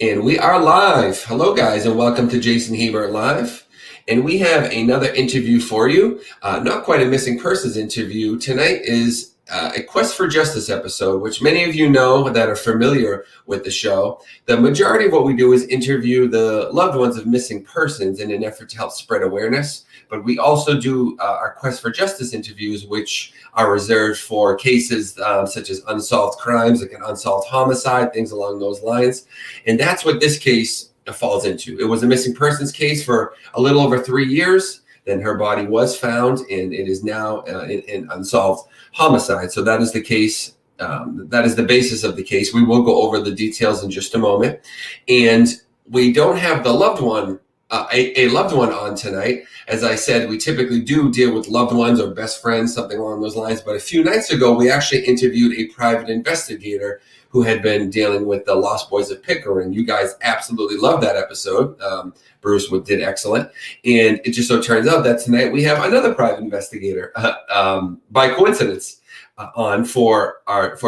And we are live. Hello, guys, and welcome to Jason Hebert Live. And we have another interview for you. Not quite a missing persons interview. Tonight is a Quest for Justice episode, which many of you know that are familiar with the show. The majority of what we do is interview the loved ones of missing persons in an effort to help spread awareness. But we also do our Quest for Justice interviews, which are reserved for cases such as unsolved crimes, like an unsolved homicide, things along those lines. And that's what this case falls into. It was a missing persons case for a little over 3 years. Then her body was found, and it is now an unsolved homicide. So that is the case. That is the basis of the case. We will go over the details in just a moment. And we don't have the loved one, a loved one on tonight. As I said, we typically do deal with loved ones or best friends, something along those lines. But a few nights ago, we actually interviewed a private investigator who had been dealing with the Lost Boys of Pickering. You guys absolutely loved that episode. Bruce did excellent. And it just so turns out that tonight we have another private investigator by coincidence on for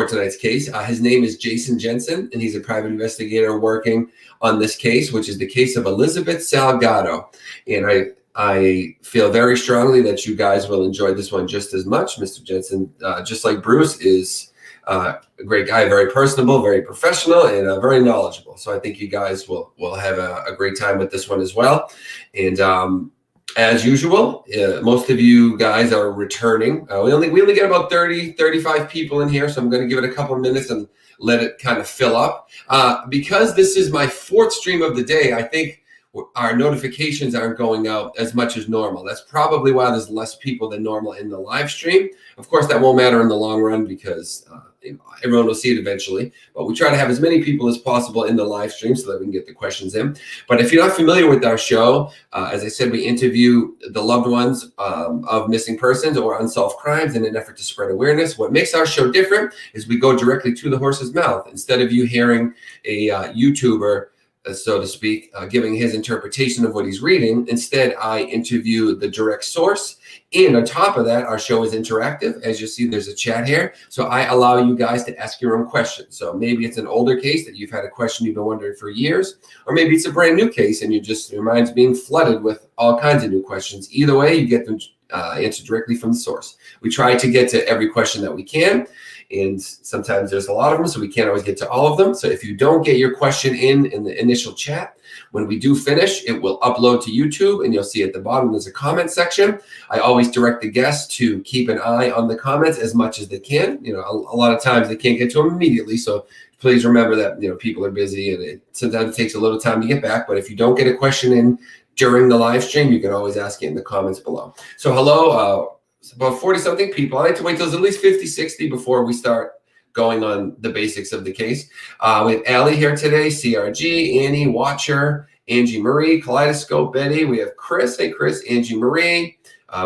tonight's case. His name is Jason Jensen, and he's a private investigator working on this case, which is the case of Elizabeth Salgado. And I feel very strongly that you guys will enjoy this one just as much. Mr. Jensen, just like Bruce, is a great guy, very personable, very professional, and very knowledgeable. So I think you guys will have a great time with this one as well. And as usual, most of you guys are returning. We only get about 35 people in here, so I'm going to give it a couple minutes and let it kind of fill up. Because this is my fourth stream of the day, I think our notifications aren't going out as much as normal. That's probably why there's less people than normal in the live stream. Of course, that won't matter in the long run because everyone will see it eventually. But we try to have as many people as possible in the live stream so that we can get the questions in. But if you're not familiar with our show, as I said, we interview the loved ones of missing persons or unsolved crimes in an effort to spread awareness. What makes our show different is we go directly to the horse's mouth. Instead of you hearing a YouTuber, so to speak, giving his interpretation of what he's reading. Instead, I interview the direct source. And on top of that, our show is interactive. As you see, there's a chat here. So I allow you guys to ask your own questions. So maybe it's an older case that you've had a question you've been wondering for years, or maybe it's a brand new case and your mind's being flooded with all kinds of new questions. Either way, you get them answered directly from the source. We try to get to every question that we can. And sometimes there's a lot of them, so we can't always get to all of them. So if you don't get your question in the initial chat, when we do finish, it will upload to YouTube, and you'll see at the bottom there's a comment section. I always direct the guests to keep an eye on the comments as much as they can. A lot of times they can't get to them immediately, so please remember that people are busy, and sometimes it takes a little time to get back. But if you don't get a question in during the live stream, you can always ask it in the comments below. So hello. It's about 40-something people. I like to wait till it's at least 50, 60 before we start going on the basics of the case. We have Allie here today, CRG, Annie, Watcher, Angie Marie, Kaleidoscope, Betty. We have Chris. Hey, Chris, Angie Marie.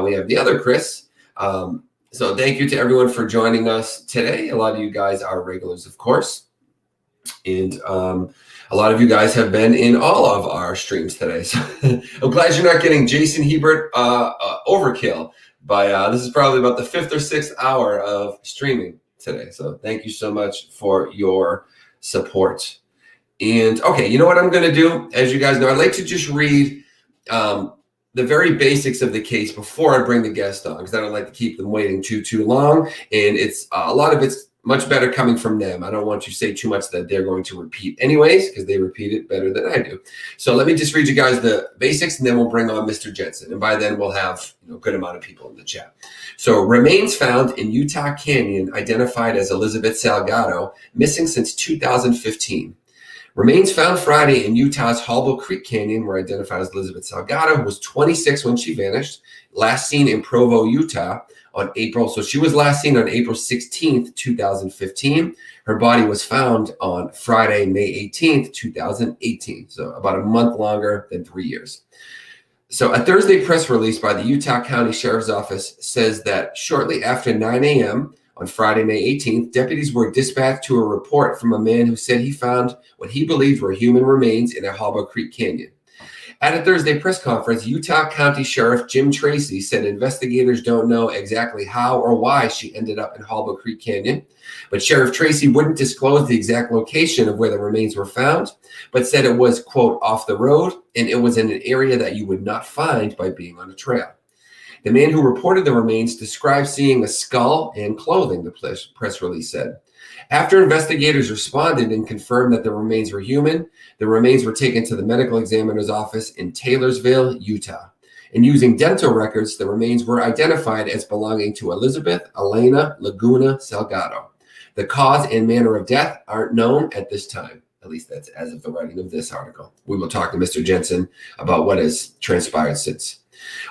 We have the other Chris. So thank you to everyone for joining us today. A lot of you guys are regulars, of course. And a lot of you guys have been in all of our streams today. So I'm glad you're not getting Jason Hebert overkill. This is probably about the 5th or 6th hour of streaming today. So thank you so much for your support. And okay, you know what I'm going to do? As you guys know, I'd like to just read the very basics of the case before I bring the guest on, because I don't like to keep them waiting too long. And it's a lot of it's much better coming from them. I don't want to say too much that they're going to repeat anyways, because they repeat it better than I do. So let me just read you guys the basics, and then we'll bring on Mr. Jensen. And by then we'll have a good amount of people in the chat. So remains found in Utah Canyon identified as Elizabeth Salgado, missing since 2015. Remains found Friday in Utah's Hollow Creek Canyon were identified as Elizabeth Salgado, who was 26 when she vanished, last seen in Provo, Utah on April. So she was last seen on April 16th, 2015. Her body was found on Friday, May 18th, 2018. So about a month longer than 3 years. So a Thursday press release by the Utah County Sheriff's Office says that shortly after 9 a.m. on Friday, May 18th, deputies were dispatched to a report from a man who said he found what he believed were human remains in a Hollow Creek Canyon. At a Thursday press conference, Utah County Sheriff Jim Tracy said investigators don't know exactly how or why she ended up in Hollow Creek Canyon, but Sheriff Tracy wouldn't disclose the exact location of where the remains were found, but said it was, quote, off the road, and it was in an area that you would not find by being on a trail. The man who reported the remains described seeing a skull and clothing, the press release said. After investigators responded and confirmed that the remains were human, the remains were taken to the medical examiner's office in Taylorsville, Utah. And using dental records, the remains were identified as belonging to Elizabeth Elena Laguna Salgado. The cause and manner of death aren't known at this time. At least that's as of the writing of this article. We will talk to Mr. Jensen about what has transpired since.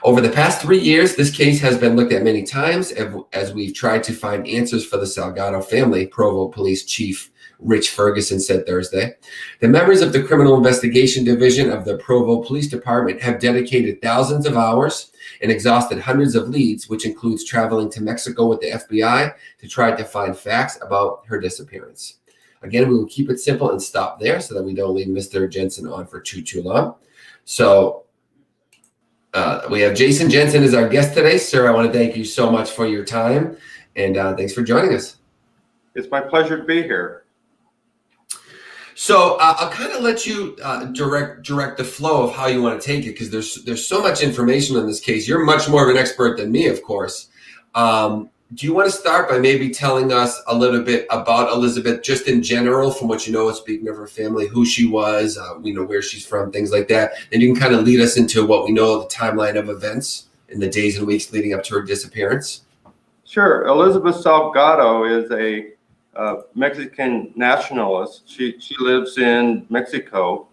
Over the past 3 years, this case has been looked at many times as we've tried to find answers for the Salgado family, Provo Police Chief Rich Ferguson said Thursday. The members of the Criminal Investigation Division of the Provo Police Department have dedicated thousands of hours and exhausted hundreds of leads, which includes traveling to Mexico with the FBI to try to find facts about her disappearance. Again, we will keep it simple and stop there so that we don't leave Mr. Jensen on for too long. So we have Jason Jensen as our guest today. Sir, I want to thank you so much for your time, and thanks for joining us. It's my pleasure to be here. So I'll kind of let you direct the flow of how you want to take it, because there's so much information on this case. You're much more of an expert than me, of course. Do you want to start by maybe telling us a little bit about Elizabeth, just in general, from what you know, speaking of her family, who she was, where she's from, things like that. Then you can kind of lead us into what we know, the timeline of events in the days and weeks leading up to her disappearance. Sure. Elizabeth Salgado is a Mexican nationalist. She lives in Mexico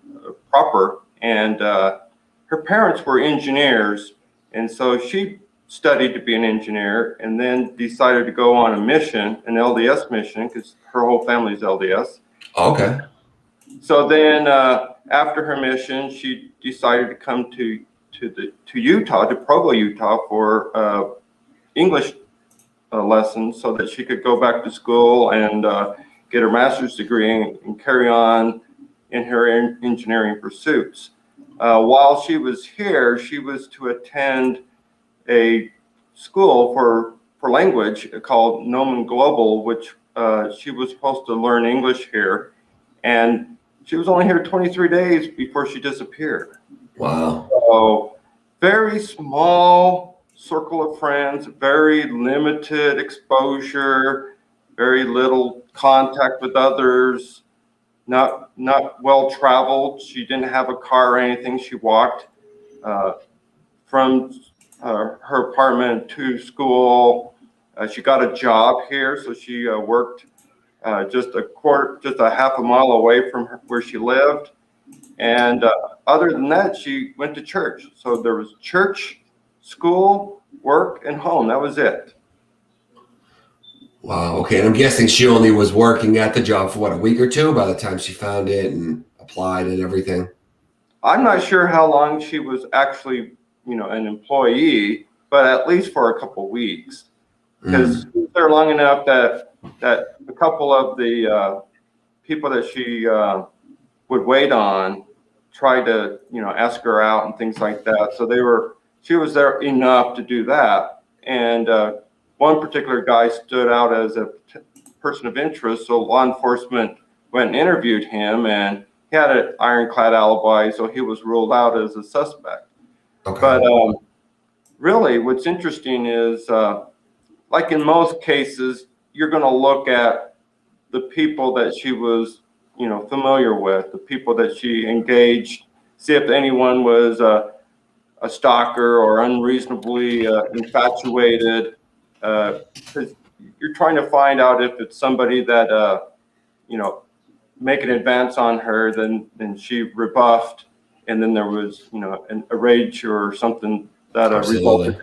proper, and her parents were engineers, and so she studied to be an engineer and then decided to go on a mission, an LDS mission, because her whole family's LDS. Okay. So then after her mission, she decided to come to Utah, to Provo, Utah, for English lessons so that she could go back to school and get her master's degree and carry on in her engineering pursuits. While she was here, she was to attend a school for language called Nomen Global, which she was supposed to learn English here. And she was only here 23 days before she disappeared. Wow. So very small circle of friends, very limited exposure, very little contact with others, not well traveled. She didn't have a car or anything. She walked from her apartment to school. She got a job here, so she worked just a half a mile away from where she lived. And other than that, she went to church. So there was church, school, work, and home. That was it. Wow. Okay. And I'm guessing she only was working at the job for a week or two by the time she found it and applied and everything? I'm not sure how long she was actually, an employee, but at least for a couple of weeks, because she was there long enough that a couple of the people that she would wait on tried to, ask her out and things like that. So she was there enough to do that. And one particular guy stood out as a person of interest, so law enforcement went and interviewed him, and he had an ironclad alibi, so he was ruled out as a suspect. Okay. But really, what's interesting is, like in most cases, you're going to look at the people that she was, familiar with, the people that she engaged, see if anyone was a stalker or unreasonably infatuated, because you're trying to find out if it's somebody that, make an advance on her, then she rebuffed, and then there was, a rage or something that resulted in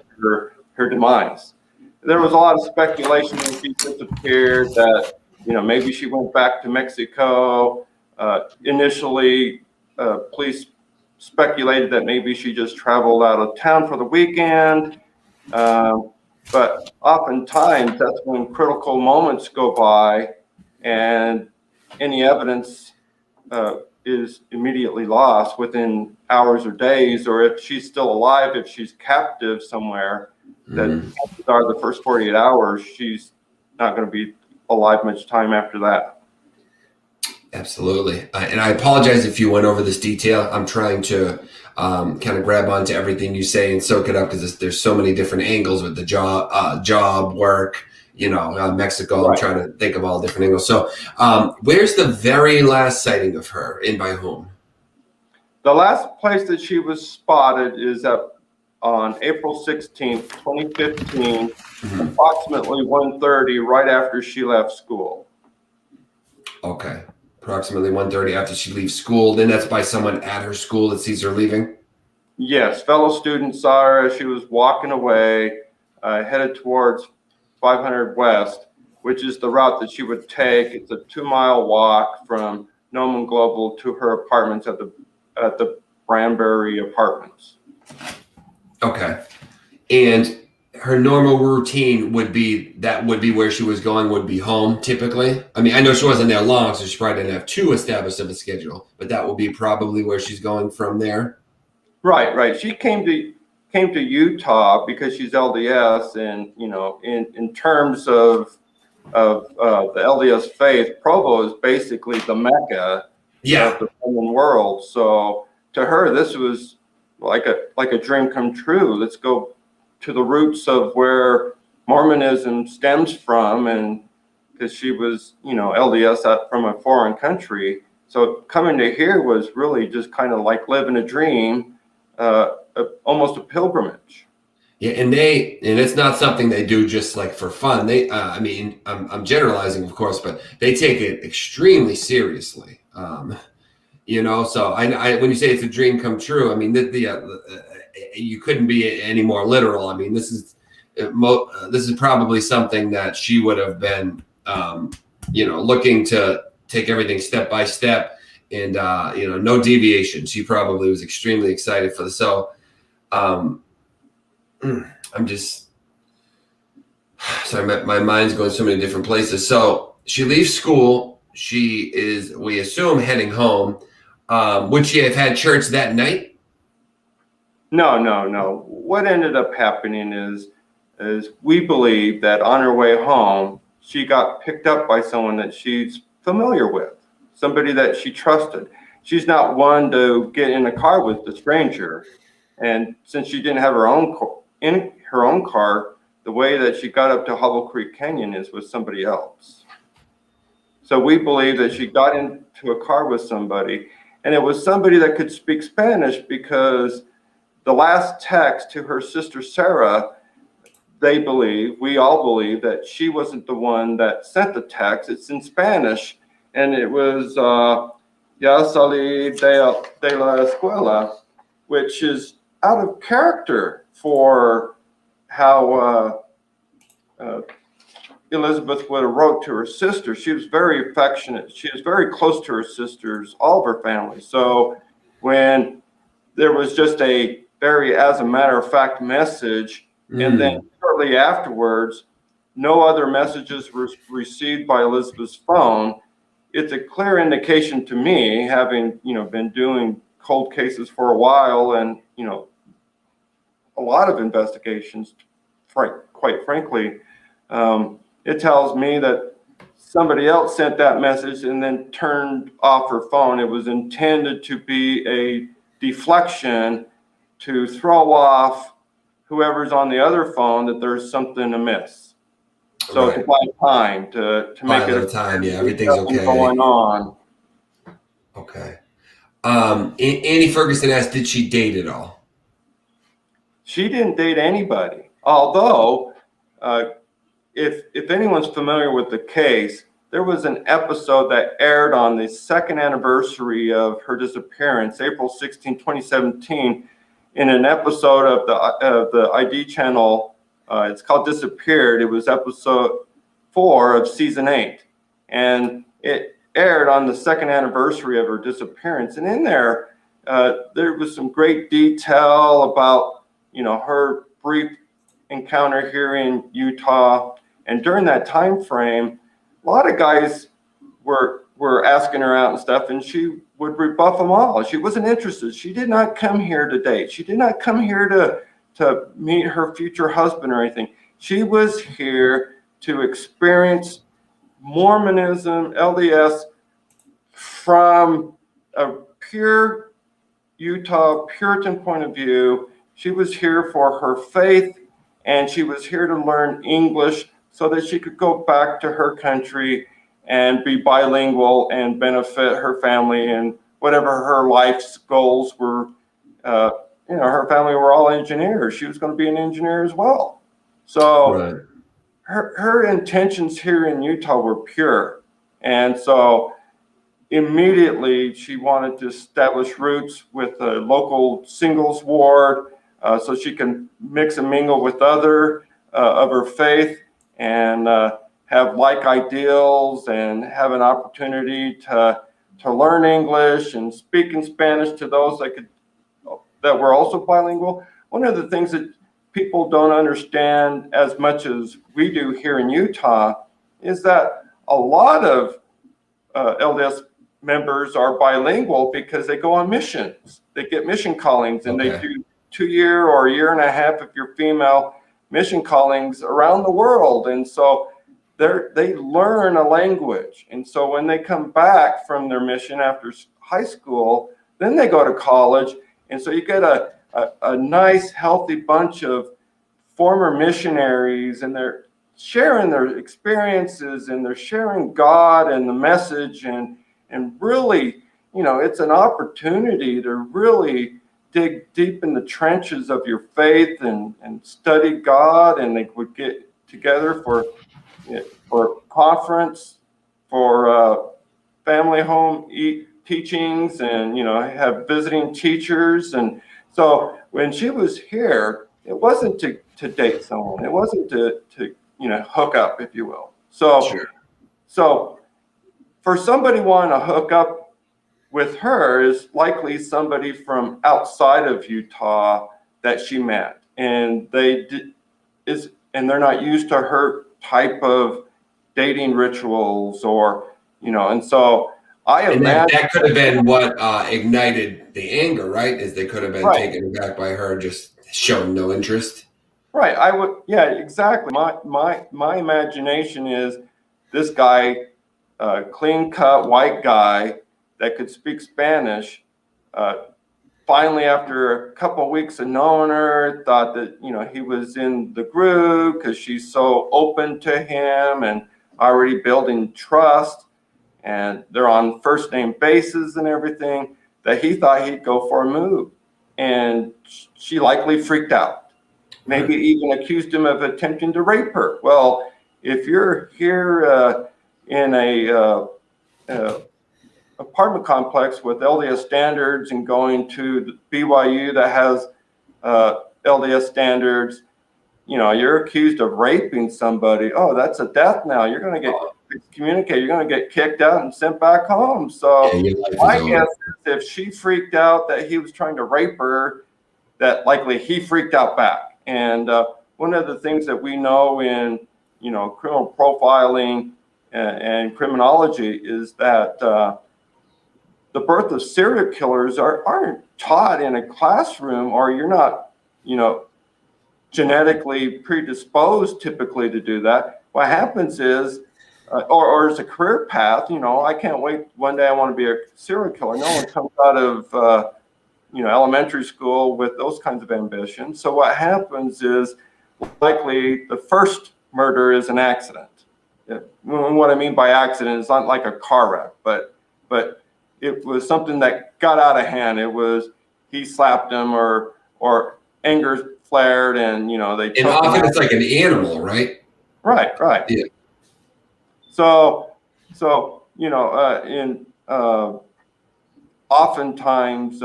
her demise. There was a lot of speculation when she disappeared that, maybe she went back to Mexico. Initially, police speculated that maybe she just traveled out of town for the weekend. But oftentimes, that's when critical moments go by and any evidence is immediately lost within hours or days, or if she's still alive, if she's captive somewhere, that chances are the first 48 hours, she's not going to be alive much time after that. Absolutely. And I apologize if you went over this detail. I'm trying to kind of grab onto everything you say and soak it up because there's so many different angles with the job, work, Mexico. Right. I'm trying to think of all different angles. So where's the very last sighting of her and by whom? The last place that she was spotted is on April 16th, 2015, approximately 1:30, right after she left school. Okay. Approximately 1:30 after she leaves school. Then that's by someone at her school that sees her leaving? Yes, fellow students saw her as she was walking away, headed towards 500 West, which is the route that she would take. It's a 2-mile walk from Noman Global to her apartments at the Branbury Apartments. Okay. And her normal routine would be where she was going, would be home typically. I mean, I know she wasn't there long, so she probably didn't have too established of a schedule, but that would be probably where she's going from there. Right. She came to Utah because she's LDS, and in terms of the LDS faith, Provo is basically the Mecca of the Mormon world. So to her, this was like a dream come true. Let's go to the roots of where Mormonism stems from, and because she was LDS from a foreign country, so coming to here was really just kind of like living a dream, almost a pilgrimage. Yeah, and it's not something they do just like for fun. I mean, I'm generalizing, of course, but they take it extremely seriously. So when you say it's a dream come true, I mean, you couldn't be any more literal. I mean, this is probably something that she would have been, looking to take everything step by step, and no deviation. She probably was extremely excited for this. So, I'm just sorry, my mind's going so many different places. So she leaves school. She is, we assume, heading home. Would she have had church that night? No. What ended up happening is we believe that on her way home, she got picked up by someone that she's familiar with, somebody that she trusted. She's not one to get in a car with a stranger. And since she didn't have her own car, the way that she got up to Hubble Creek Canyon is with somebody else. So we believe that she got into a car with somebody, and it was somebody that could speak Spanish, because the last text to her sister Sarah, we all believe that she wasn't the one that sent the text. It's in Spanish, and it was Ya salí de la escuela, which is out of character for how Elizabeth would have wrote to her sister. She was very affectionate. She was very close to her sisters, all of her family. So when there was just a very, as a matter of fact, message, and then shortly afterwards, no other messages were received by Elizabeth's phone, it's a clear indication to me, having been doing cold cases for a while, and a lot of investigations, quite frankly, it tells me that somebody else sent that message and then turned off her phone. It was intended to be a deflection to throw off whoever's on the other phone that there's something amiss. So to buy time, to make it a time, yeah, everything's okay going on. Okay. Annie Ferguson asked, did she date at all? She didn't date anybody. Although, if anyone's familiar with the case, there was an episode that aired on the second anniversary of her disappearance, April 16, 2017, in an episode of the ID channel. It's called Disappeared. It was episode 4 of season 8, and it aired on the second anniversary of her disappearance. And in there, there was some great detail about her brief encounter here in Utah. And during that time frame, a lot of guys were were asking her out and stuff, and she would rebuff them all. She wasn't interested. She did not come here to date. She did not come here to meet her future husband or anything. She was here to experience Mormonism, LDS, from a pure Utah Puritan point of view. She was here for her faith, and she was here to learn English so that she could go back to her country and be bilingual and benefit her family and whatever her life's goals were. Her family were all engineers. She was going to be an engineer as well. So Right. her intentions here in Utah were pure. And so immediately she wanted to establish roots with a local singles ward, so she can mix and mingle with other of her faith and have like ideals and have an opportunity to learn English and speak in Spanish to those that were also bilingual. One of the things that people don't understand as much as we do here in Utah is that a lot of LDS members are bilingual because they go on missions. They get mission callings, and they do 2-year or a year and a half if you're female mission callings around the world. And so they learn a language. And so when they come back from their mission after high school, then they go to college. And so you get a nice, healthy bunch of former missionaries, and they're sharing their experiences, and they're sharing God and the message, and really, it's an opportunity to really dig deep in the trenches of your faith and study God. And they would get together for conference, for family home teachings, and have visiting teachers. And so when she was here, it wasn't to date someone. It wasn't to hook up, if you will. So for somebody wanting to hook up with her is likely somebody from outside of Utah that she met, and they're not used to her type of dating rituals, or and so I imagine that could have been what ignited the anger, right? Is they could have been right. taken aback by her just showing no interest. Right. Yeah, exactly. My imagination is this guy, clean cut white guy that could speak Spanish, finally, after a couple of weeks of knowing her, thought that he was in the groove because she's so open to him and already building trust, and they're on first name basis and everything, that he thought he'd go for a move. And she likely freaked out. Maybe even accused him of attempting to rape her. Well, if you're here in a apartment complex with LDS standards and going to the BYU that has LDS standards, you're accused of raping somebody. Oh, that's a death now. You're going to get excommunicated. You're going to get kicked out and sent back home. So my guess is if she freaked out that he was trying to rape her, that likely he freaked out back. And one of the things that we know in criminal profiling and criminology is that the birth of serial killers aren't taught in a classroom, or you're not genetically predisposed typically to do that. What happens is or as a career path, I can't wait one day I want to be a serial killer. No one comes out of elementary school with those kinds of ambitions. So what happens is likely the first murder is an accident. What I mean by accident is not like a car wreck, but it was something that got out of hand. It was he slapped him, or anger flared, and they. And often it's like an animal, right? Right. Yeah. So oftentimes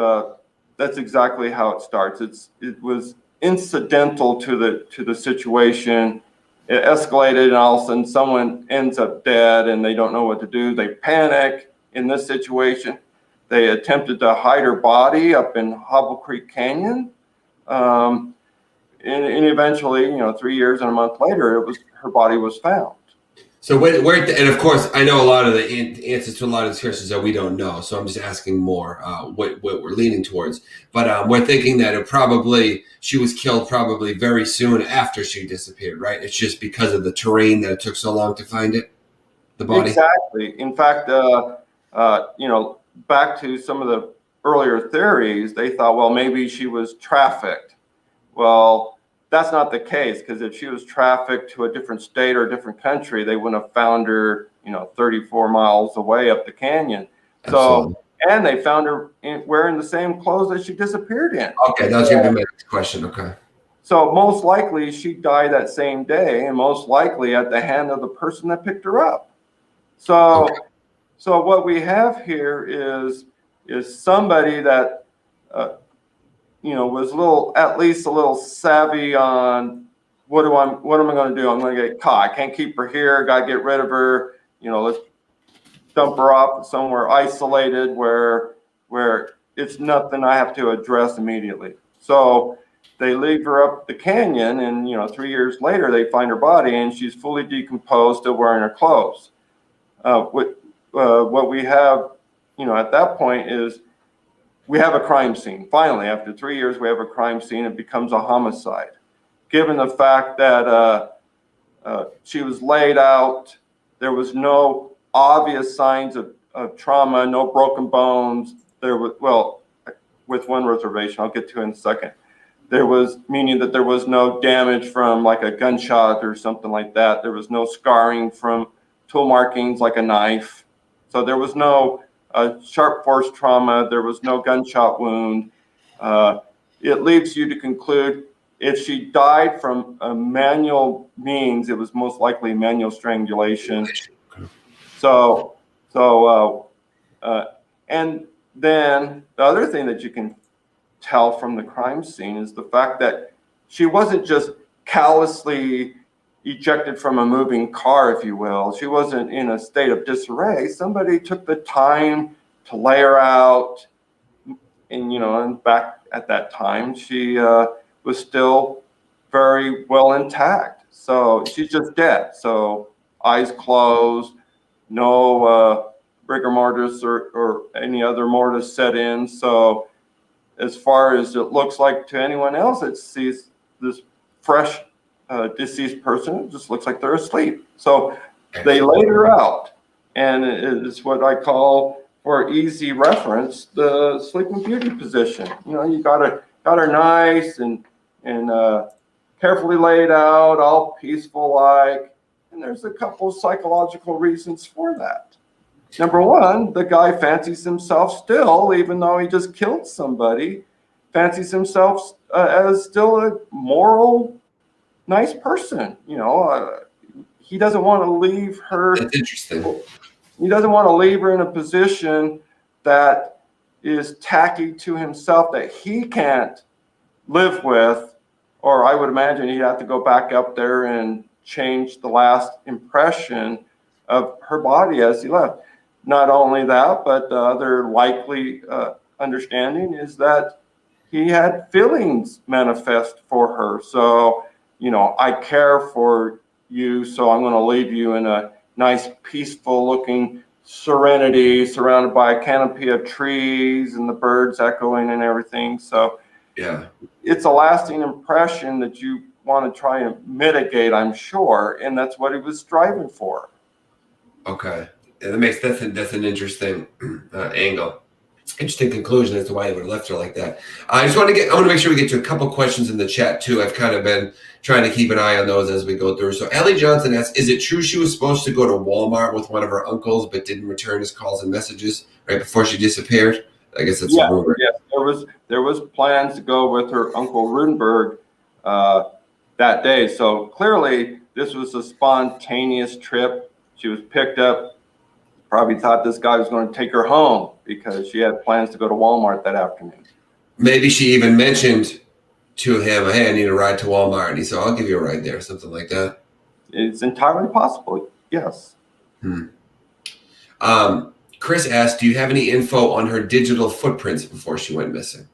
that's exactly how it starts. It was incidental to the situation. It escalated, and all of a sudden someone ends up dead, and they don't know what to do. They panic. In this situation, they attempted to hide her body up in Hobble Creek Canyon, and eventually, 3 years and a month later, her body was found. So where, and of course, I know a lot of the answers to a lot of these questions that we don't know. So I'm just asking more what we're leaning towards. But we're thinking that she was killed probably very soon after she disappeared, right? It's just because of the terrain that it took so long to find it, the body. Exactly. In fact, back to some of the earlier theories, they thought, well, maybe she was trafficked. Well, that's not the case, because if she was trafficked to a different state or a different country, they wouldn't have found her, 34 miles away up the canyon. Absolutely. So, and they found her wearing the same clothes that she disappeared in. Okay, that's going to be my next question. Okay. So most likely she died that same day, and most likely at the hand of the person that picked her up. So, Okay. so what we have here is somebody that was at least a little savvy on what am I going to do? I'm going to get caught. I can't keep her here. Got to get rid of her. Let's dump her off somewhere isolated where it's nothing I have to address immediately. So they leave her up the canyon, and 3 years later they find her body, and she's fully decomposed, still wearing her clothes. What we have, at that point is we have a crime scene. Finally, after 3 years, we have a crime scene. It becomes a homicide. Given the fact that she was laid out, there was no obvious signs of trauma, no broken bones. There was, well, with one reservation, I'll get to in a second. Meaning that there was no damage from like a gunshot or something like that. There was no scarring from tool markings like a knife. So there was no sharp force trauma. There was no gunshot wound. It leaves you to conclude if she died from a manual means, it was most likely manual strangulation. And then the other thing that you can tell from the crime scene is the fact that she wasn't just callously ejected from a moving car, if you will. She wasn't in a state of disarray. Somebody took the time to lay her out, and back at that time, she was still very well intact. So she's just dead. So eyes closed, no rigor mortis or any other mortis set in. So as far as it looks like to anyone else that sees this fresh deceased person, it just looks like they're asleep. So they laid her out, and it's what I call, for easy reference, the Sleeping Beauty position. You got her nice and carefully laid out, all peaceful like, and there's a couple of psychological reasons for that. Number one, the guy fancies himself still, even though he just killed somebody, fancies himself as still a moral, nice person. He doesn't want to leave her. That's interesting. He doesn't want to leave her in a position that is tacky to himself, that he can't live with, or I would imagine he'd have to go back up there and change the last impression of her body as he left. Not only that, but the other likely understanding is that he had feelings manifest for her. So, I care for you, so I'm going to leave you in a nice, peaceful looking serenity, surrounded by a canopy of trees and the birds echoing and everything. So yeah, it's a lasting impression that you want to try and mitigate, I'm sure. And that's what he was striving for. Okay. Yeah, that's an interesting angle. Interesting conclusion as to why they would have left her like that. I want to make sure we get to a couple questions in the chat too. I've kind of been trying to keep an eye on those as we go through. So Ellie Johnson asks, is it true she was supposed to go to Walmart with one of her uncles, but didn't return his calls and messages right before she disappeared? I guess that's a rumor. Yes, there was plans to go with her Uncle Rudenberg that day. So clearly this was a spontaneous trip. She was picked up. Probably thought this guy was going to take her home because she had plans to go to Walmart that afternoon. Maybe she even mentioned to him, hey, I need a ride to Walmart. And he said, I'll give you a ride there, something like that. It's entirely possible, yes. Chris asked, do you have any info on her digital footprints before she went missing?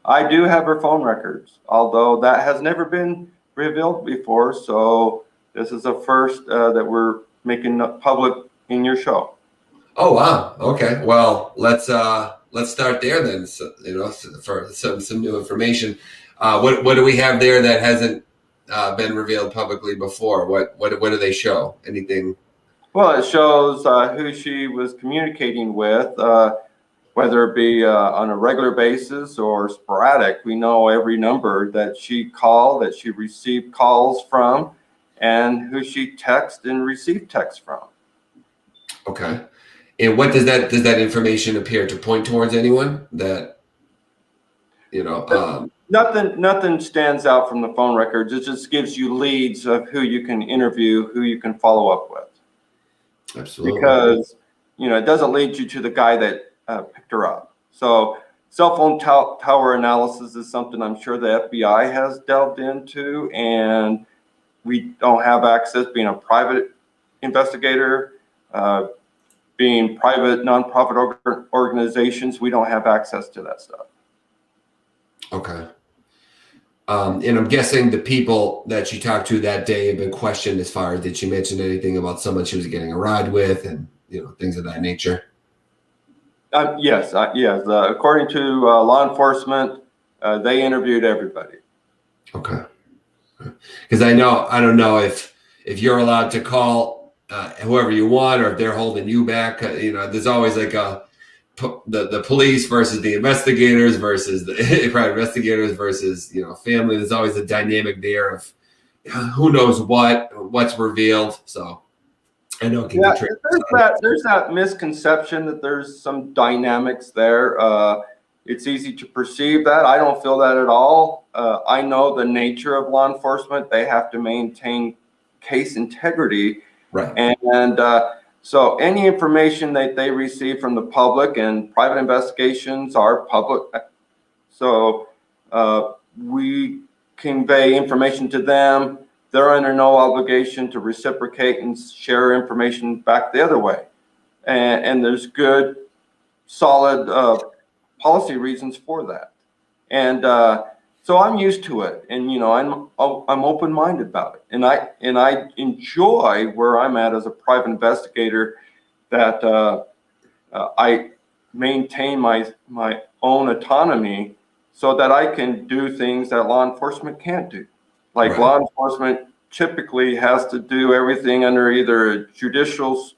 I do have her phone records, although that has never been revealed before. So this is a first that we're making public in your show. Oh wow. Okay. Well, let's start there then. So, for some new information. What do we have there that hasn't been revealed publicly before? What do they show? Anything? Well, it shows who she was communicating with, whether it be on a regular basis or sporadic. We know every number that she called, that she received calls from, and who she texted and received texts from. Okay. And what does that information appear to point towards anyone that Nothing stands out from the phone records. It just gives you leads of who you can interview, who you can follow up with. Absolutely. Because it doesn't lead you to the guy that picked her up. So cell phone tower analysis is something I'm sure the FBI has delved into, and we don't have access, being a private investigator, being private nonprofit organizations, we don't have access to that stuff. Okay. And I'm guessing the people that she talked to that day have been questioned as far as, did she mention anything about someone she was getting a ride with, and things of that nature? Yes. According to law enforcement, they interviewed everybody. Okay. Because I don't know if you're allowed to call whoever you want, or if they're holding you back. There's always like the police versus the investigators versus the private investigators versus family. There's always a dynamic there of who knows what's revealed. So I know it can be tricky. There's that misconception that there's some dynamics there. It's easy to perceive that. I don't feel that at all. I know the nature of law enforcement. They have to maintain case integrity. Right. And so any information that they receive from the public, and private investigations are public, so we convey information to them. They're under no obligation to reciprocate and share information back the other way. And there's good, solid policy reasons for that. And so I'm used to it, and I'm open-minded about it, and I enjoy where I'm at as a private investigator, that I maintain my own autonomy so that I can do things that law enforcement can't do. Like Right. Law enforcement typically has to do everything under either judicial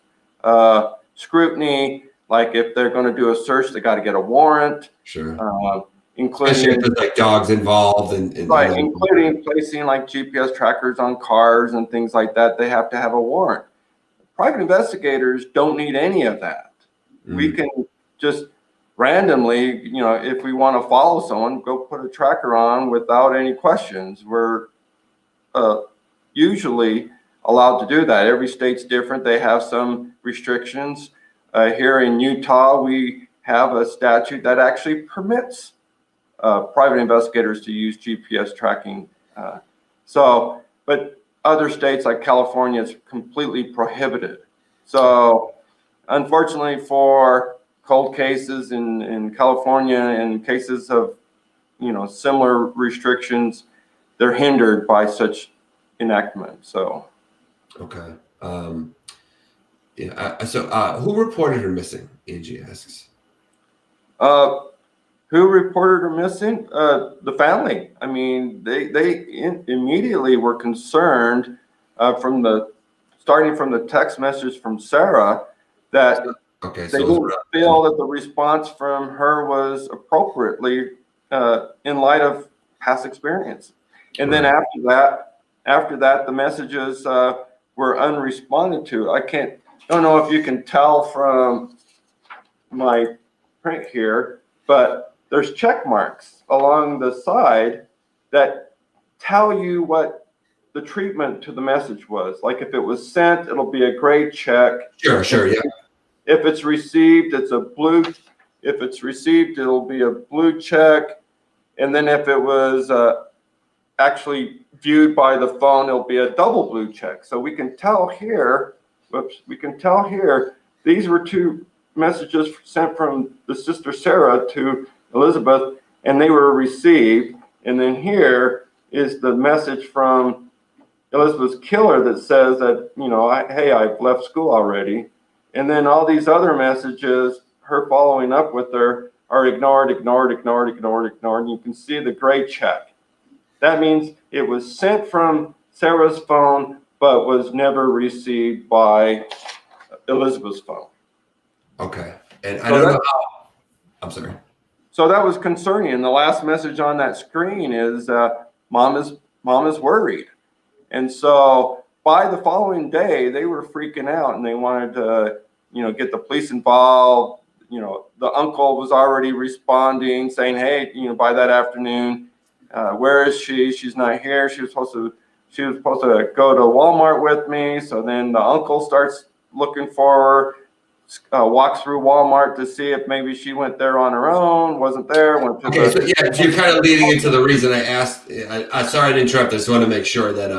scrutiny. Like if they're going to do a search, they got to get a warrant. Sure. Including if there's like dogs involved, and right, including placing like GPS trackers on cars and things like that. They have to have a warrant. Private investigators don't need any of that. We can just randomly, if we want to follow someone, go put a tracker on without any questions. We're usually allowed to do that. Every state's different. They have some restrictions. Here in Utah, we have a statute that actually permits private investigators to use GPS tracking. But other states like California, it's completely prohibited. So unfortunately for cold cases in California, and cases of, similar restrictions, they're hindered by such enactment. So. Okay. Who reported her missing? Angie asks. Who reported her missing? The family. I mean, they immediately were concerned starting from the text message from Sarah, that they didn't feel that the response from her was appropriately in light of past experience. And then after that, the messages were unresponded to. Don't know if you can tell from my print here, but there's check marks along the side that tell you what the treatment to the message was. Like if it was sent, it'll be a gray check. Sure, yeah. If it's received, it's a blue. If it's received, it'll be a blue check. And then if it was actually viewed by the phone, it'll be a double blue check. So we can tell here, these were two messages sent from the sister Sarah to Elizabeth, and they were received. And then here is the message from Elizabeth's killer that says that, hey, I've left school already. And then all these other messages, her following up with her, are ignored, ignored, ignored, ignored, ignored. And you can see the gray check. That means it was sent from Sarah's phone, but was never received by Elizabeth's phone. Okay. And I don't know how. I'm sorry. So that was concerning. And the last message on that screen is, mom is worried. And so by the following day, they were freaking out and they wanted to, get the police involved. The uncle was already responding, saying, hey, by that afternoon, where is she? She's not here. She was supposed to go to Walmart with me. So then the uncle starts looking for her. Walks through Walmart to see if maybe she went there on her own, wasn't there. So you're kind of leading into the reason I asked. I sorry to interrupt. I just want to make sure that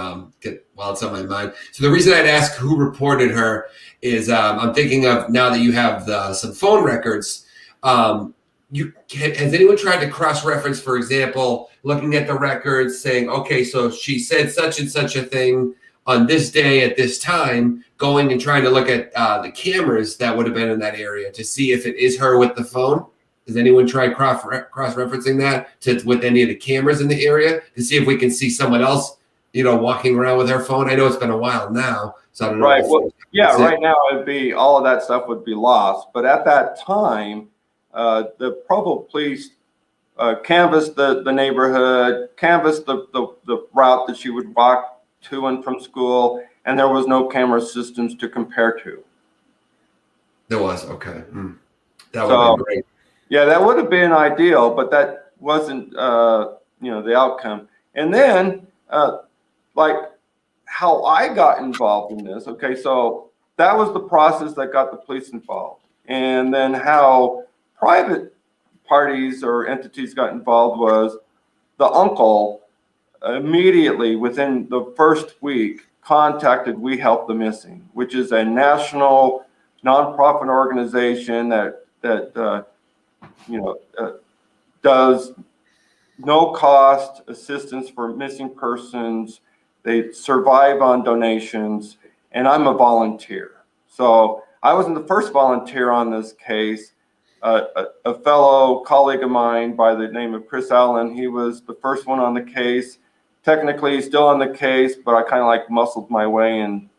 while it's on my mind. So the reason I'd ask who reported her is I'm thinking of, now that you have some phone records. Has anyone tried to cross-reference, for example, looking at the records, saying, okay, so she said such and such a thing on this day at this time, going and trying to look at the cameras that would have been in that area to see if it is her with the phone? Has anyone tried cross-referencing that with any of the cameras in the area to see if we can see someone else, walking around with her phone? I know it's been a while now, so I don't know. Right. Well, yeah, right now it'd be, all of that stuff would be lost. But at that time, the Provo police canvassed the neighborhood, canvassed the route that she would walk to and from school, and there was no camera systems to compare to. There was, okay. That would have been great. Yeah, that would have been ideal, but that wasn't, the outcome. And then, like how I got involved in this. Okay, so that was the process that got the police involved, and then how private parties or entities got involved was the uncle immediately within the first week contacted We Help the Missing, which is a national nonprofit organization that does no cost assistance for missing persons. They survive on donations, and I'm a volunteer. So I wasn't the first volunteer on this case. A fellow colleague of mine by the name of Chris Allen, he was the first one on the case. Technically, he's still on the case, but I kind of like muscled my way and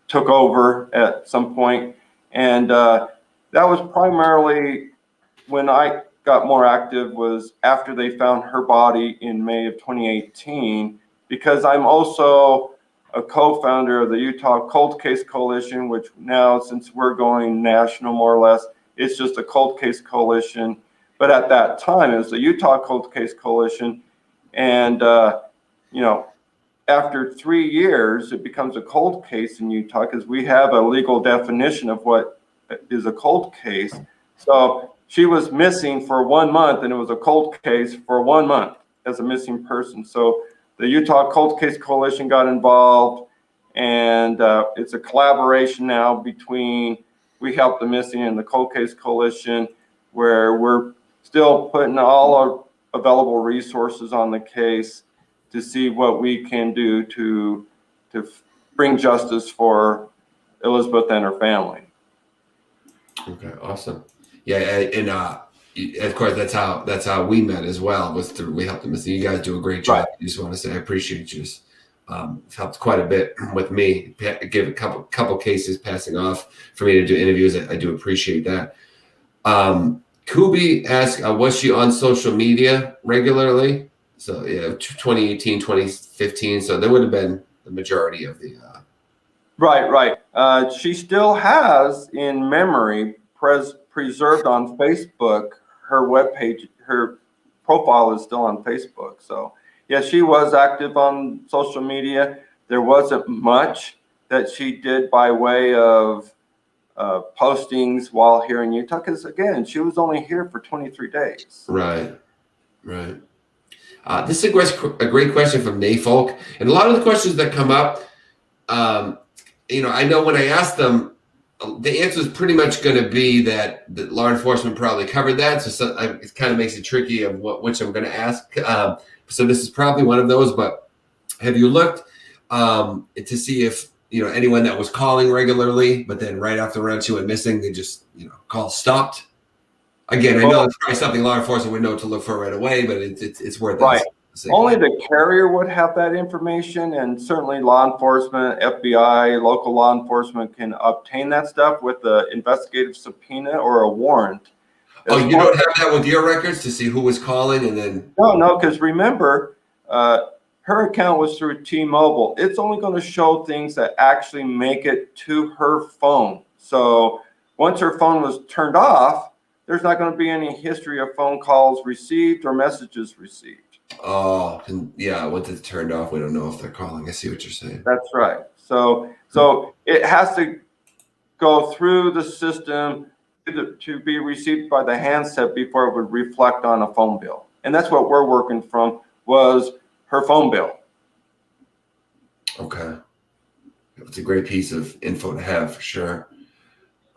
took over at some point. And that was primarily when I got more active, was after they found her body in May of 2018, because I'm also a co-founder of the Utah Cold Case Coalition, which now, since we're going national more or less, it's just a cold case coalition. But at that time, it was the Utah Cold Case Coalition. And, after 3 years, it becomes a cold case in Utah because we have a legal definition of what is a cold case. So she was missing for 1 month, and it was a cold case for 1 month as a missing person. So the Utah Cold Case Coalition got involved, and it's a collaboration now between We Help the Missing and the Cold Case Coalition, where we're still putting all our available resources on the case to see what we can do to bring justice for Elizabeth and her family. Okay, awesome. Yeah, and of course that's how we met as well, was through We Help the Missing. You guys do a great job. I just want to say I appreciate you. It's helped quite a bit with me. Give a couple cases passing off for me to do interviews. I do appreciate that. Kubi asked, was she on social media regularly? So, 2018, 2015. So there would have been the majority of the. Right. She still has in memory preserved on Facebook. Her webpage, her profile is still on Facebook. So, yeah, she was active on social media. There wasn't much that she did by way of postings while here in Utah, because again, she was only here for 23 days. Right. This is a great question from Nayfolk, and a lot of the questions that come up, I know when I ask them, the answer is pretty much going to be that law enforcement probably covered that. So it kind of makes it tricky of which I'm going to ask. So this is probably one of those. But have you looked to see if anyone that was calling regularly, but then right after around she went missing, they just call stopped. Again, I know it's probably something law enforcement would know to look for right away, but it's worth it. Right. Only the carrier would have that information, and certainly law enforcement, FBI, local law enforcement can obtain that stuff with an investigative subpoena or a warrant. Oh, you don't have that with your records to see who was calling and then? No, because remember, her account was through T-Mobile. It's only going to show things that actually make it to her phone. So once her phone was turned off, there's not going to be any history of phone calls received or messages received. Oh, yeah. Once it's turned off, we don't know if they're calling. I see what you're saying. That's right. So it has to go through the system to be received by the handset before it would reflect on a phone bill. And that's what we're working from, was her phone bill. Okay. It's a great piece of info to have for sure.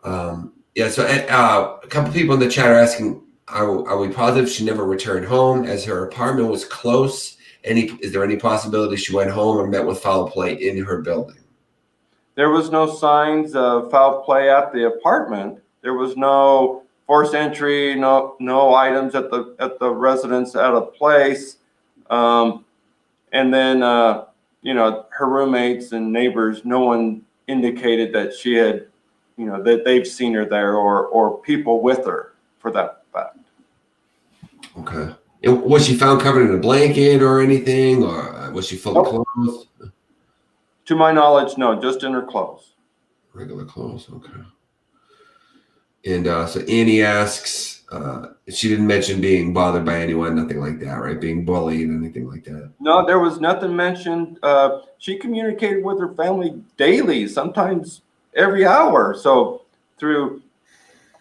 Yeah, so a couple people in the chat are asking, are we positive she never returned home as her apartment was close? Is there any possibility she went home or met with foul play in her building? There was no signs of foul play at the apartment. There was no forced entry, no items at the residence at a place. And then her roommates and neighbors, no one indicated that she had that they've seen her there or people with her for that fact. Okay. And was she found covered in a blanket or anything, or was she full of clothes? To my knowledge, no, just in her clothes. Regular clothes, okay. And so Annie asks, she didn't mention being bothered by anyone, nothing like that, right? Being bullied, anything like that? No, there was nothing mentioned. She communicated with her family daily, sometimes every hour. So through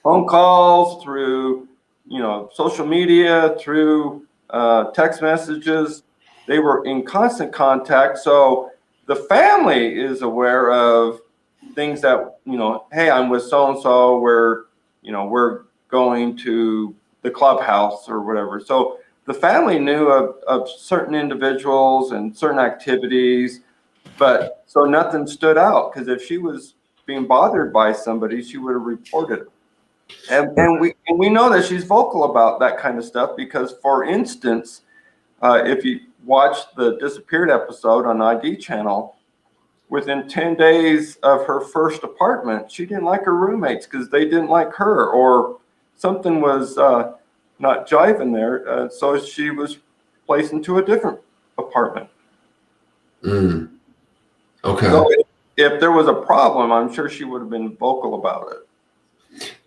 phone calls, through social media, through text messages, they were in constant contact. So the family is aware of things that hey, I'm with so and so. We're going to the clubhouse or whatever. So the family knew of certain individuals and certain activities, but so nothing stood out, because if she was being bothered by somebody, she would have reported it. And we know that she's vocal about that kind of stuff, because, for instance, if you watch the disappeared episode on ID channel, within 10 days of her first apartment, she didn't like her roommates because they didn't like her, or something was not jiving there. So she was placed into a different apartment. Okay. So if there was a problem, I'm sure she would have been vocal about it.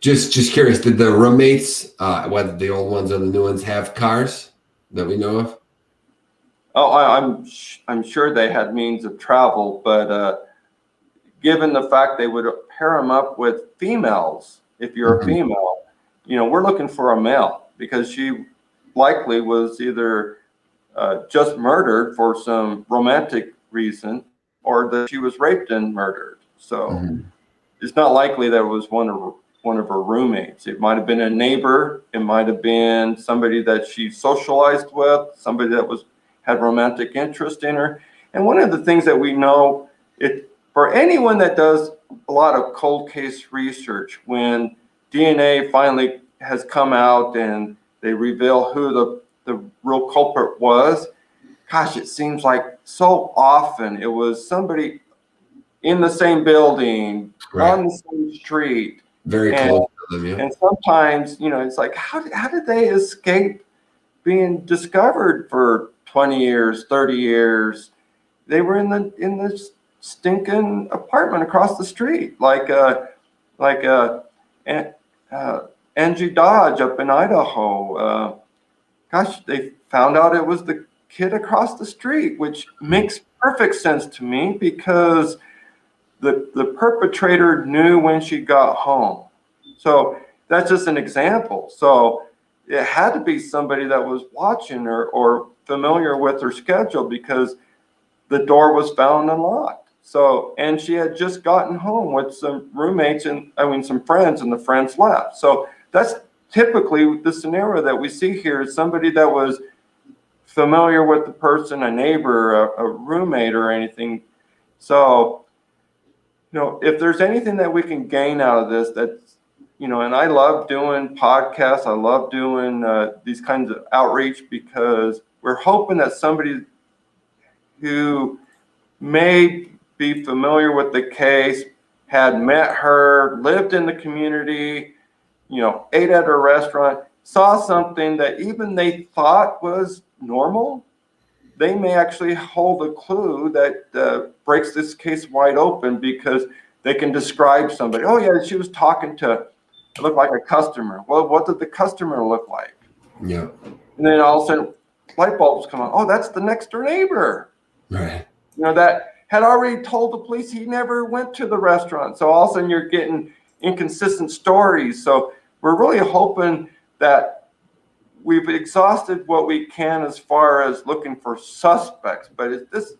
Just curious, did the roommates, whether the old ones or the new ones, have cars that we know of? Oh, I'm sure they had means of travel, but given the fact they would pair them up with females, if you're a female, we're looking for a male, because she likely was either just murdered for some romantic reason, or that she was raped and murdered. So it's not likely that it was one of her roommates. It might have been a neighbor. It might have been somebody that she socialized with, somebody that had romantic interest in her. And one of the things that we know, for anyone that does a lot of cold case research, when DNA finally has come out and they reveal who the real culprit was, gosh, it seems like so often it was somebody in the same building, right, on the same street. Very close to them, yeah. And sometimes, it's like, how did they escape being discovered for 20 years, 30 years? They were in the stinking apartment across the street, like Angie Dodge up in Idaho. Gosh, they found out it was the kid across the street, which makes perfect sense to me, because the perpetrator knew when she got home. So that's just an example. So it had to be somebody that was watching her or familiar with her schedule, because the door was found unlocked. So, and she had just gotten home with some roommates some friends, and the friends left. So that's typically the scenario that we see here, is somebody that was familiar with the person, a neighbor, a roommate or anything, So, if there's anything that we can gain out of this, that's, and I love doing podcasts. I love doing these kinds of outreach because we're hoping that somebody who may be familiar with the case, had met her, lived in the community, ate at a restaurant, saw something that even they thought was normal, they may actually hold a clue that breaks this case wide open because they can describe somebody. Oh, yeah, she was talking to, it looked like a customer. Well, what did the customer look like? Yeah. And then all of a sudden, light bulbs come on. Oh, that's the next door neighbor. Right. That had already told the police he never went to the restaurant. So all of a sudden, you're getting inconsistent stories. So we're really hoping that we've exhausted what we can as far as looking for suspects, but this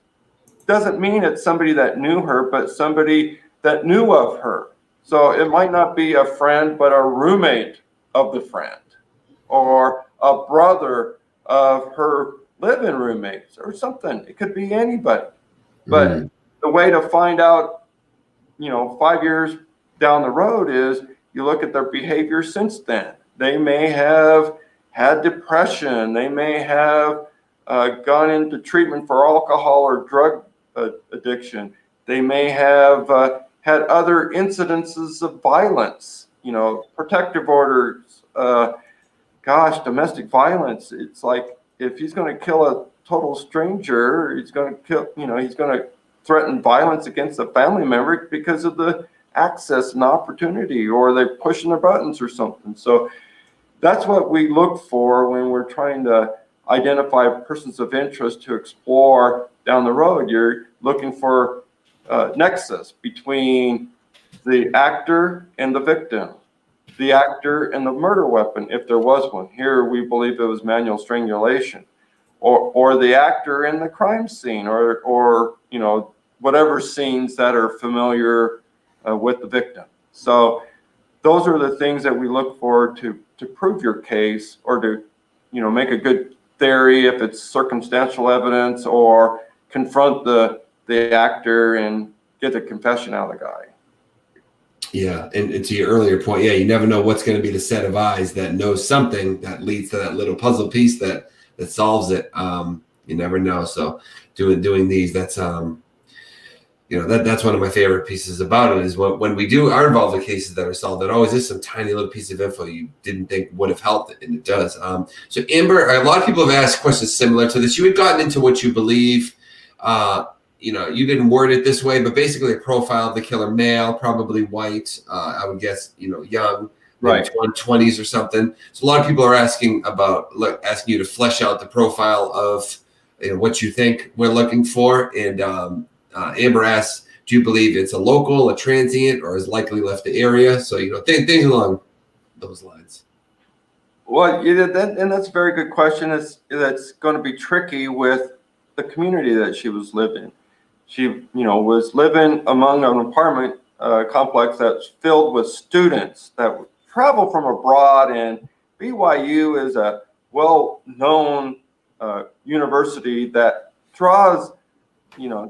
doesn't mean it's somebody that knew her, but somebody that knew of her. So it might not be a friend, but a roommate of the friend, or a brother of her live-in roommates, or something. It could be anybody. But the way to find out, 5 years down the road is you look at their behavior since then. They may have had depression. They may have gone into treatment for alcohol or drug addiction. They may have had other incidences of violence, protective orders, domestic violence. It's like if he's going to kill a total stranger, he's going to threaten violence against a family member because of the access and opportunity, or they're pushing their buttons or something. So that's what we look for when we're trying to identify persons of interest to explore down the road. You're looking for nexus between the actor and the victim, the actor and the murder weapon, if there was one. Here we believe it was manual strangulation, or the actor in the crime scene, or whatever scenes that are familiar with the victim. So those are the things that we look for to prove your case, or to make a good theory if it's circumstantial evidence, or confront the actor and get the confession out of the guy. Yeah, and to your earlier point, you never know what's going to be the set of eyes that knows something that leads to that little puzzle piece that solves it. You never know. So doing these, that's that's one of my favorite pieces about it, is when we are involved in cases that are solved, that always is some tiny little piece of info you didn't think would have helped, and it does. So Amber, a lot of people have asked questions similar to this. You had gotten into what you believe. You didn't word it this way, but basically a profile of the killer, male, probably white, I would guess, young, right, 20s or something. So a lot of people are asking you to flesh out the profile of what you think we're looking for. And Amber asks, do you believe it's a local, a transient, or has likely left the area? So, things along those lines. Well, and that's a very good question. That's going to be tricky with the community that she was living. She, was living among an apartment complex that's filled with students that would travel from abroad, and BYU is a well-known university that draws,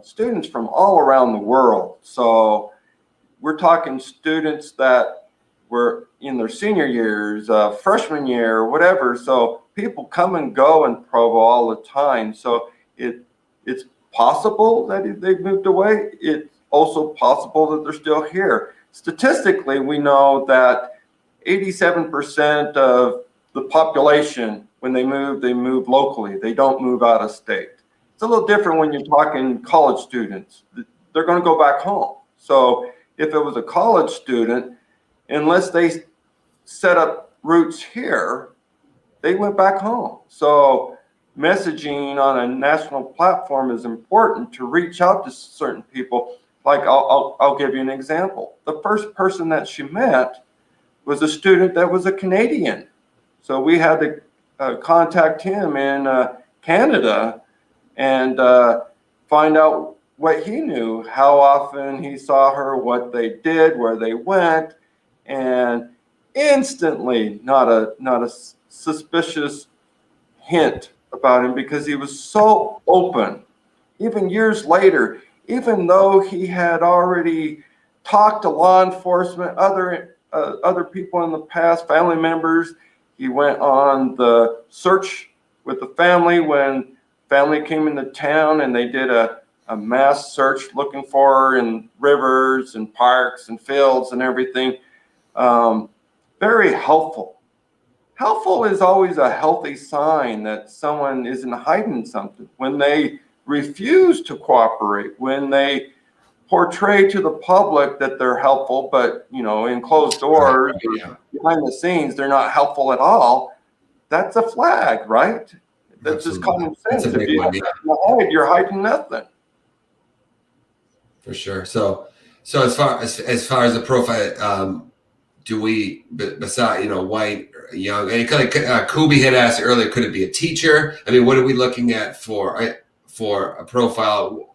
students from all around the world. So we're talking students that were in their senior years, freshman year, whatever. So people come and go in Provo all the time. So it's possible that they've moved away. It's also possible that they're still here. Statistically, we know that 87% of the population, when they move locally. They don't move out of state. It's a little different when you're talking college students. They're going to go back home. So if it was a college student, unless they set up roots here, they went back home. So messaging on a national platform is important to reach out to certain people. Like I'll give you an example. The first person that she met was a student that was a Canadian. So we had to contact him in Canada and find out what he knew, how often he saw her, what they did, where they went, and instantly not a suspicious hint about him, because he was so open. Even years later, even though he had already talked to law enforcement, other people in the past, family members. He went on the search with the family when family came into town, and they did a mass search looking for her in rivers and parks and fields and everything. Very helpful. Helpful is always a healthy sign that someone isn't hiding something. When they refuse to cooperate, when they portray to the public that they're helpful, but in closed doors or behind the scenes, they're not helpful at all. That's a flag, right? That's just common sense. That's a big one, yeah. Hide, you're hiding nothing. For sure. So as far as the profile, do we, besides white, young, and kind of Kubi had asked earlier, could it be a teacher? I mean, what are we looking at for a profile?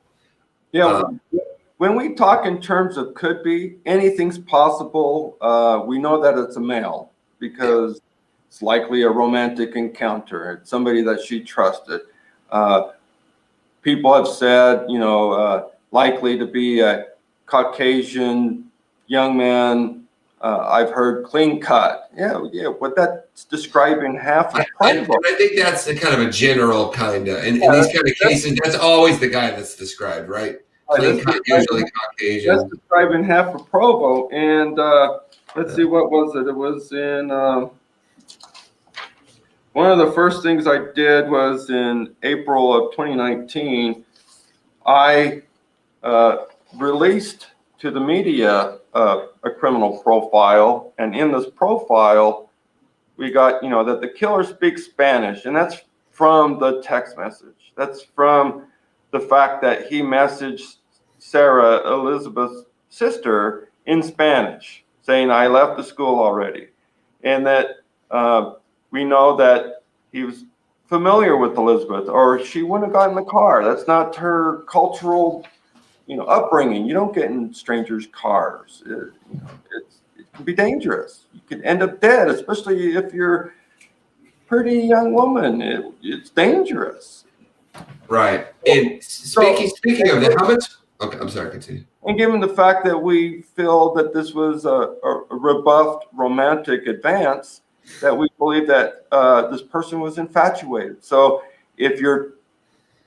Yeah. When we talk in terms of could be, anything's possible. We know that it's a male because it's likely a romantic encounter. It's somebody that she trusted. People have said, likely to be a Caucasian young man. I've heard clean cut. Yeah. What that's describing half of I think that's the kind of a general kind of, in these kind of cases, that's always the guy that's described, right? Clean cut, usually Caucasian. That's describing half of Provo. And let's see, what was it? It was in one of the first things I did was in April of 2019. I released to the media a criminal profile, and in this profile, we got that the killer speaks Spanish, and that's from the text message. That's from the fact that he messaged Sarah, Elizabeth's sister, in Spanish, saying, "I left the school already," and that we know that he was familiar with Elizabeth, or she wouldn't have gotten in the car. That's not her cultural upbringing. You don't get in strangers' cars. It can be dangerous. You could end up dead, especially if you're a pretty young woman. It's dangerous. Right. And speaking of that, how much? Okay, I'm sorry. Continue. And given the fact that we feel that this was a rebuffed romantic advance, that we believe that this person was infatuated. So if you're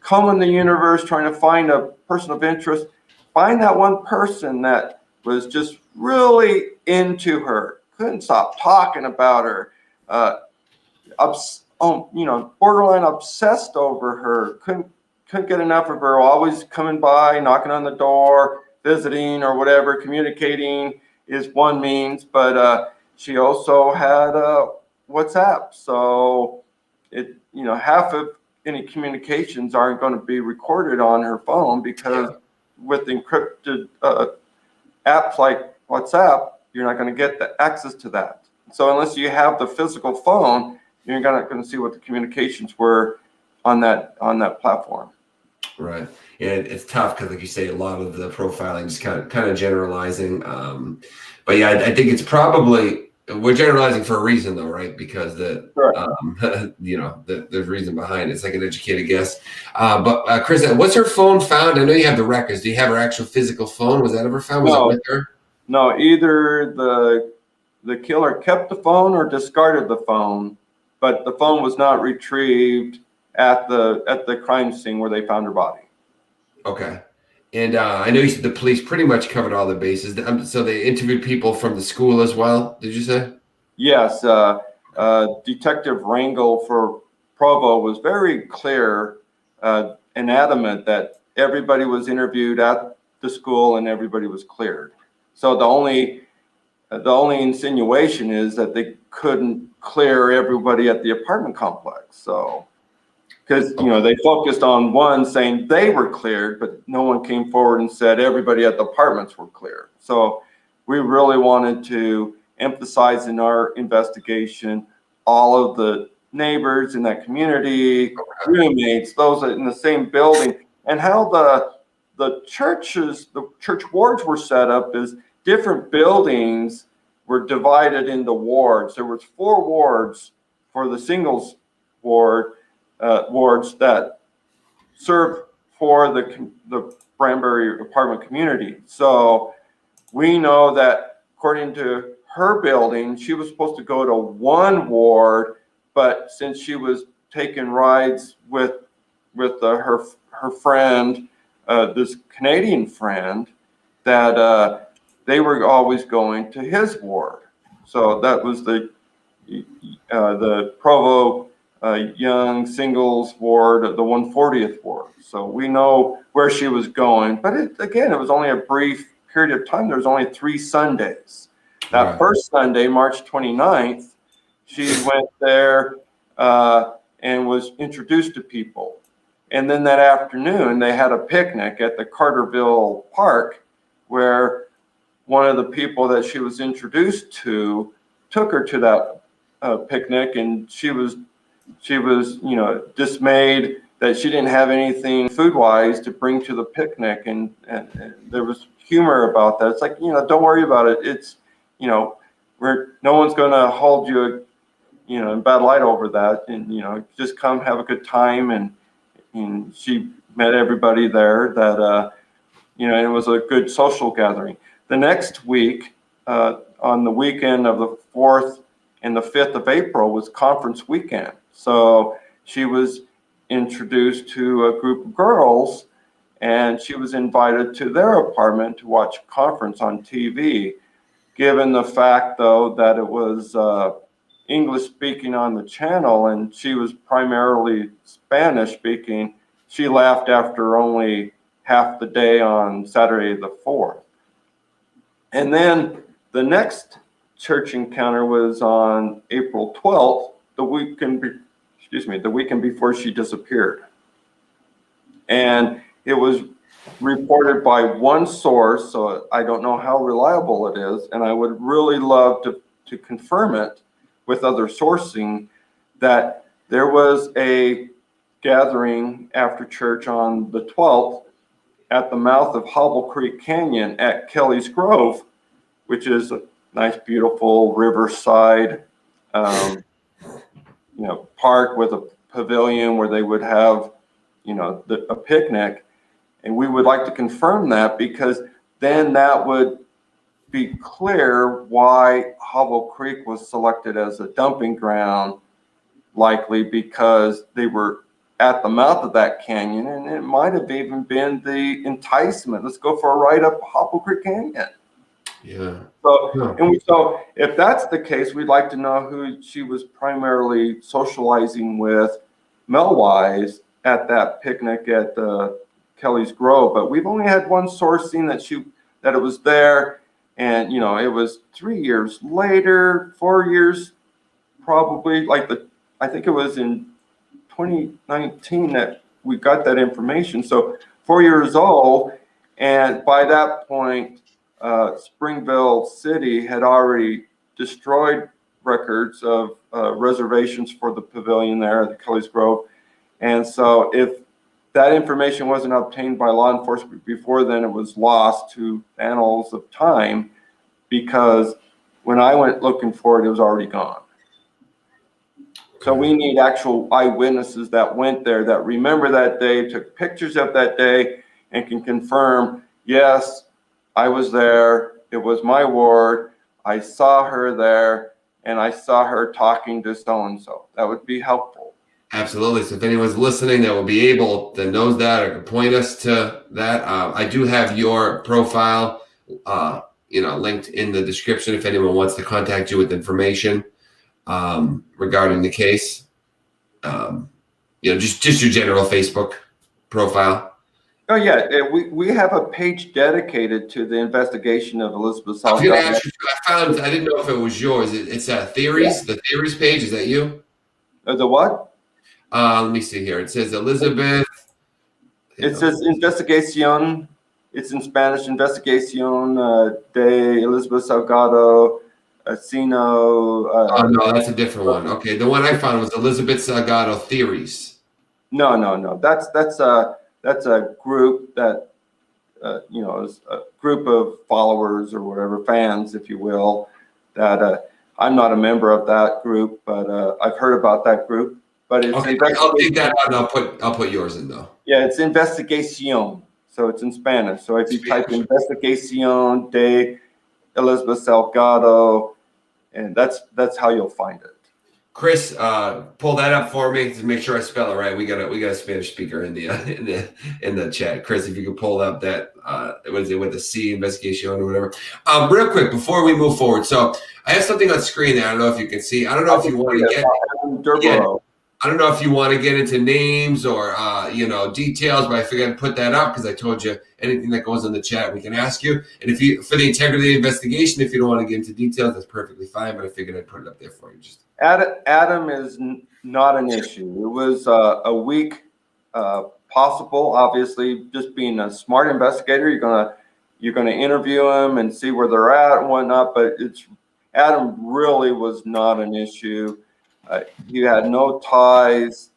combing the universe trying to find a person of interest, find that one person that was just really into her, couldn't stop talking about her, borderline obsessed over her, couldn't get enough of her, always coming by, knocking on the door, visiting or whatever. Communicating is one means, but she also had WhatsApp. So half of any communications aren't going to be recorded on her phone because with encrypted apps like WhatsApp, you're not going to get the access to that. So unless you have the physical phone, you're not going to see what the communications were on that platform. Right. Yeah, it's tough because, like you say, a lot of the profiling is kind of generalizing. But yeah, I think it's probably, we're generalizing for a reason, though, right? Because there's reason behind it. It's like an educated guess. But Chris, what's her phone found? I know you have the records. Do you have her actual physical phone? Was that ever found? Was it with her? No, either the killer kept the phone or discarded the phone, but the phone was not retrieved at the crime scene where they found her body. Okay. And I know you said the police pretty much covered all the bases. So they interviewed people from the school as well, did you say? Yes. Detective Rangel for Provo was very clear and adamant that everybody was interviewed at the school and everybody was cleared. So the only insinuation is that they couldn't clear everybody at the apartment complex. So because they focused on one saying they were cleared, but no one came forward and said everybody at the apartments were cleared. So we really wanted to emphasize in our investigation all of the neighbors in that community, roommates, those in the same building, and how the church wards were set up is different buildings were divided into wards. There was 4 wards for the singles wards that served for the Branbury apartment community. So we know that according to her building, she was supposed to go to one ward, but since she was taking rides with her friend, this Canadian friend, that they were always going to his ward. So that was the Provo Young Singles Ward, the 140th Ward. So we know where she was going, but it was only a brief period of time. There was only 3 Sundays. That first Sunday, March 29th, she went there and was introduced to people. And then that afternoon, they had a picnic at the Carterville Park, where one of the people that she was introduced to took her to that picnic, and she was dismayed that she didn't have anything food-wise to bring to the picnic, and there was humor about that. It's like, don't worry about it. It's, no one's going to hold you, in bad light over that, and just come have a good time. And she met everybody there that, it was a good social gathering. The next week, on the weekend of the 4th and the 5th of April, was conference weekend. So she was introduced to a group of girls, and she was invited to their apartment to watch a conference on TV. Given the fact, though, that it was English speaking on the channel and she was primarily Spanish speaking, she left after only half the day on Saturday the 4th. And then the next church encounter was on April 12th, the weekend before she disappeared. And it was reported by one source, so I don't know how reliable it is, and I would really love to confirm it with other sourcing, that there was a gathering after church on the 12th at the mouth of Hobble Creek Canyon at Kelly's Grove, which is a nice, beautiful riverside, park with a pavilion where they would have, a picnic. And we would like to confirm that, because then that would be clear why Hobble Creek was selected as a dumping ground, likely because they were at the mouth of that canyon, and it might have even been the enticement. Let's go for a ride up Hobble Creek Canyon. Yeah. So if that's the case, we'd like to know who she was primarily socializing with, Mel-wise, at that picnic at Kelly's Grove. But we've only had one source saying that it was there, and it was 3 years later, 4 years probably. I think it was in 2019 that we got that information. So 4 years old, and by that point, Springville City had already destroyed records of reservations for the pavilion there at the Kelly's Grove. And so if that information wasn't obtained by law enforcement before then, it was lost to annals of time, because when I went looking for it, it was already gone. So we need actual eyewitnesses that went there, that remember that day, took pictures of that day, and can confirm, yes, I was there, it was my ward, I saw her there, and I saw her talking to so-and-so. That would be helpful. Absolutely. So if anyone's listening that will be able to knows that or can point us to that, I do have your profile, linked in the description if anyone wants to contact you with information regarding the case. Just your general Facebook profile. Oh yeah, we have a page dedicated to the investigation of Elizabeth Salgado. I was going to ask you, I didn't know if it was yours. It's theories, the theories page. Is that you? The what? Let me see here. It says Elizabeth. It says investigación. It's in Spanish. Investigación de Elizabeth Salgado. Sino. Oh no, that's a different one. Okay, the one I found was Elizabeth Salgado theories. No. That's a group that is a group of followers or whatever, fans, if you will. That I'm not a member of that group, but I've heard about that group. but it's Okay, I'll take that out and I'll put yours in though. Yeah, it's investigación. So it's in Spanish. So if you type investigación de Elizabeth Salgado, and that's how you'll find it. Chris, pull that up for me to make sure I spell it right. We got a Spanish speaker in the chat. Chris, if you could pull up that what is it with the C, investigation or whatever. Real quick before we move forward. So I have something on screen there. I don't know if you can see. I don't know if you want to get. Yeah, I don't know if you want to get into names or details, but I figured I'd put that up because I told you anything that goes in the chat we can ask you. And if you, for the integrity of the investigation, if you don't want to get into details, that's perfectly fine. But I figured I'd put it up there for you. Adam is not an issue. It was a week possible. Obviously, just being a smart investigator, you're gonna interview him and see where they're at and whatnot. But Adam really was not an issue. He had no ties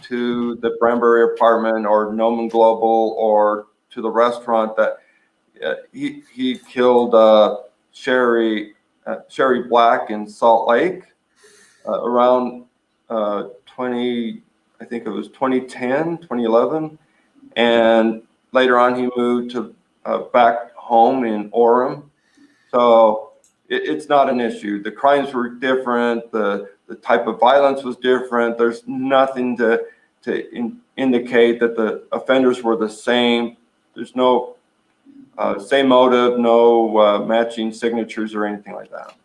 to the Brembury apartment or Noman Global or to the restaurant that he killed Sherry Black in Salt Lake around 2010, and later on he moved to back home in Orem. So it's not an issue. The crimes were different. The type of violence was different. There's nothing to indicate that the offenders were the same. There's no same motive, no matching signatures or anything like that.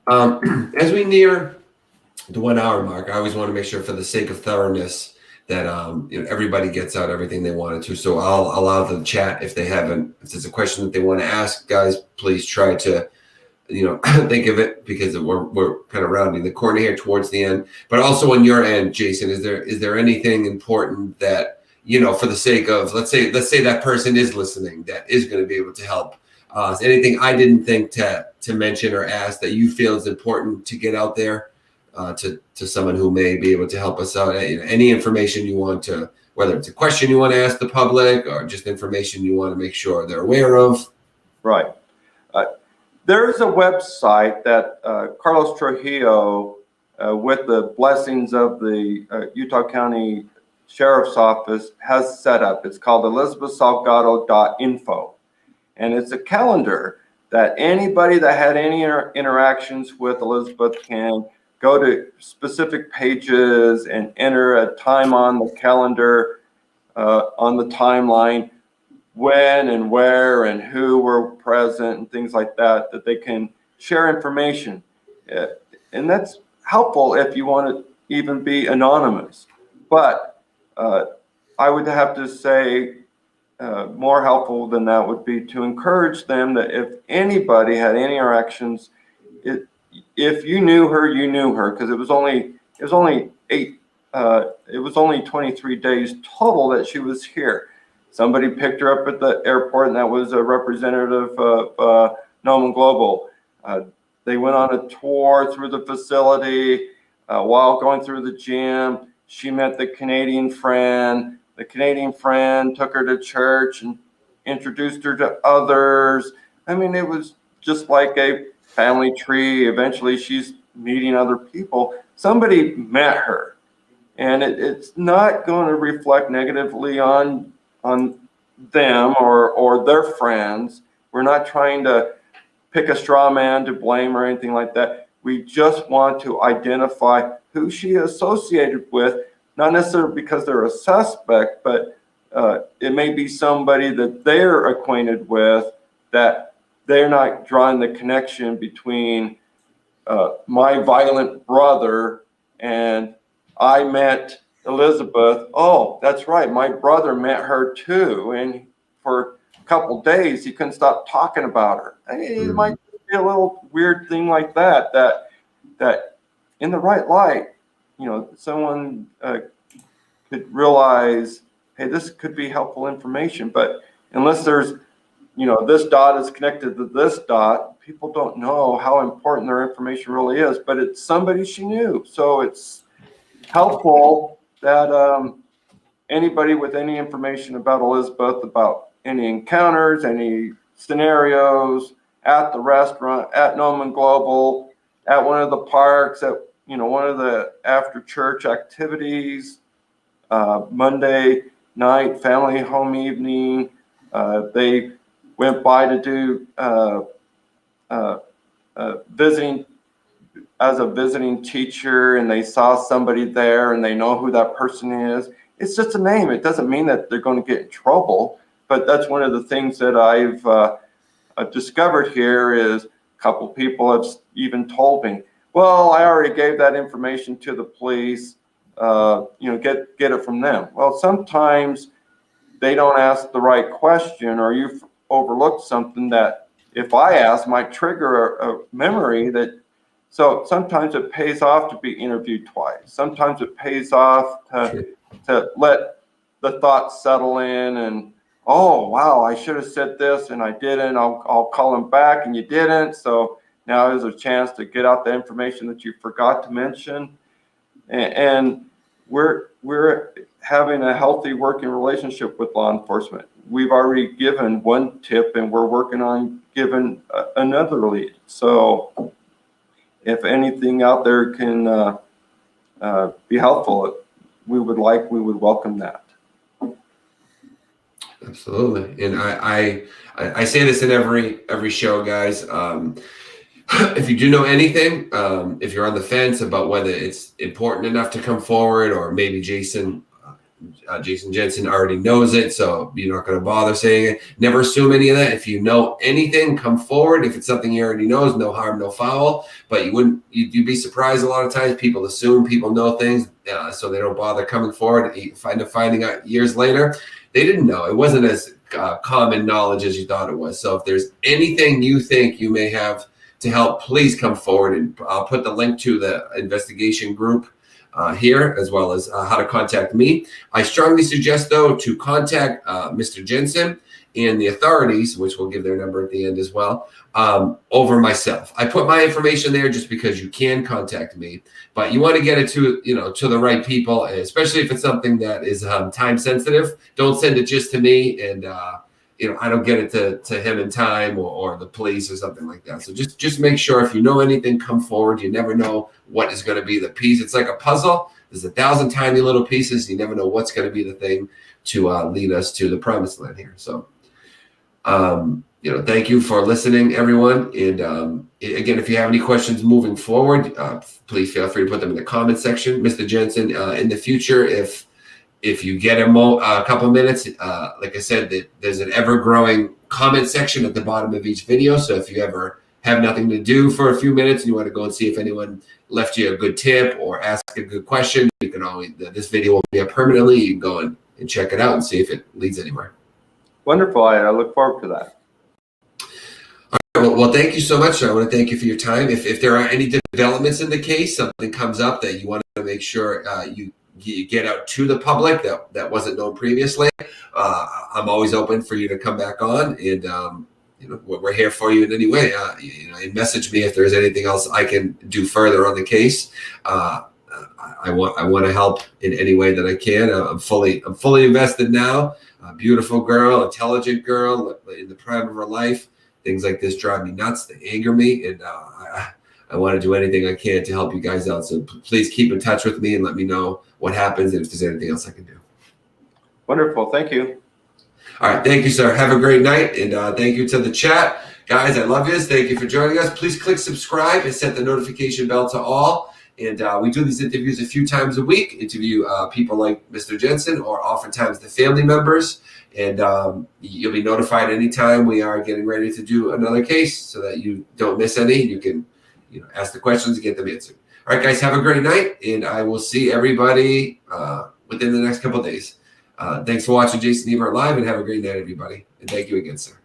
As we near the 1 hour mark, I always want to make sure, for the sake of thoroughness, that everybody gets out everything they wanted to. So I'll allow the chat, if there's a question that they want to ask, guys, please try to think of it, because we're kind of rounding the corner here towards the end. But also on your end, Jason, is there anything important that, for the sake of, let's say that person is listening, that is going to be able to help? Is anything I didn't think to mention or ask that you feel is important to get out there to someone who may be able to help us out? Any information you want to, whether it's a question you want to ask the public or just information you want to make sure they're aware of? Right. There's a website that Carlos Trujillo, with the blessings of the Utah County Sheriff's Office, has set up. It's called elizabethsalgado.info. And it's a calendar that anybody that had any interactions with Elizabeth can go to specific pages and enter a time on the calendar, on the timeline, when and where and who were present and things like that, that they can share information. And that's helpful if you want to even be anonymous. But I would have to say more helpful than that would be to encourage them that if anybody had any interactions, if you knew her, you knew her, because it was only 23 days total that she was here. Somebody picked her up at the airport, and that was a representative of Noman Global. They went on a tour through the facility. While going through the gym, she met the Canadian friend. The Canadian friend took her to church and introduced her to others. I mean, it was just like a family tree. Eventually, she's meeting other people. Somebody met her, and it's not going to reflect negatively on them or their friends. We're not trying to pick a straw man to blame or anything like that. We just want to identify who she associated with, not necessarily because they're a suspect, but it may be somebody that they're acquainted with, that they're not drawing the connection between my violent brother and I met Elizabeth. Oh, that's right, my brother met her too, and for a couple days he couldn't stop talking about her. It might be a little weird thing like that in the right light, someone could realize, hey, this could be helpful information. But unless there's, this dot is connected to this dot, people don't know how important their information really is. But it's somebody she knew, so it's helpful that anybody with any information about Elizabeth, about any encounters, any scenarios at the restaurant, at Noman Global, at one of the parks, at one of the after church activities, Monday night family home evening. They went by to do visiting as a visiting teacher, and they saw somebody there and they know who that person is. It's just a name. It doesn't mean that they're going to get in trouble, but that's one of the things that I've discovered here is a couple people have even told me, well, I already gave that information to the police, get it from them. Well, sometimes they don't ask the right question, or you've overlooked something that if I ask might trigger a memory that. So sometimes it pays off to be interviewed twice. Sometimes it pays off to let the thoughts settle in and, oh, wow, I should have said this and I didn't. I'll call him back and you didn't. So now there's a chance to get out the information that you forgot to mention. And we're having a healthy working relationship with law enforcement. We've already given one tip and we're working on giving another lead. So if anything out there can be helpful, we would welcome that. Absolutely. And I say this in every show, guys. If you do know anything, if you're on the fence about whether it's important enough to come forward, or maybe Jason Jensen already knows it, so you're not going to bother saying it. Never assume any of that. If you know anything, come forward. If it's something you already know, no harm, no foul. But you'd be surprised a lot of times. People assume people know things, so they don't bother coming forward. Finding out years later, they didn't know. It wasn't as common knowledge as you thought it was. So if there's anything you think you may have to help, please come forward, and I'll put the link to the investigation group here, as well as how to contact me. I strongly suggest, though, to contact Mr. Jensen and the authorities, which will give their number at the end as well, over myself. I put my information there just because you can contact me, but you want to get it to the right people, especially if it's something that is time sensitive. Don't send it just to me, and I don't get it to him in time, or the police or something like that. So just make sure, if you know anything, come forward. You never know what is going to be the piece. It's like a puzzle. There's 1,000 tiny little pieces. You never know what's going to be the thing to lead us to the promised land here. So, thank you for listening, everyone. And again, if you have any questions moving forward, please feel free to put them in the comment section. Mr. Jensen, in the future, if you get a couple minutes, like I said, there's an ever-growing comment section at the bottom of each video. So if you ever have nothing to do for a few minutes and you want to go and see if anyone left you a good tip or ask a good question, you can always, this video will be up permanently. You can go and check it out and see if it leads anywhere. Wonderful. I look forward to that. All right, well, thank you so much. I want to thank you for your time. If there are any developments in the case, something comes up that you want to make sure you get out to the public that wasn't known previously, I'm always open for you to come back on, and we're here for you in any way. And message me if there's anything else I can do further on the case. I want to help in any way that I can. I'm fully invested now. A beautiful girl, intelligent girl in the prime of her life. Things like this drive me nuts. They anger me, and I want to do anything I can to help you guys out. So please keep in touch with me and let me know what happens and if there's anything else I can do. Wonderful. Thank you. All right. Thank you, sir. Have a great night. And thank you to the chat. Guys, I love you. Thank you for joining us. Please click subscribe and set the notification bell to all. And we do these interviews a few times a week, interview people like Mr. Jensen, or oftentimes the family members. And you'll be notified anytime we are getting ready to do another case, so that you don't miss any. You can ask the questions and get them answered. All right, guys, have a great night, and I will see everybody within the next couple of days. Thanks for watching Jason Ebert Live, and have a great night, everybody. And thank you again, sir.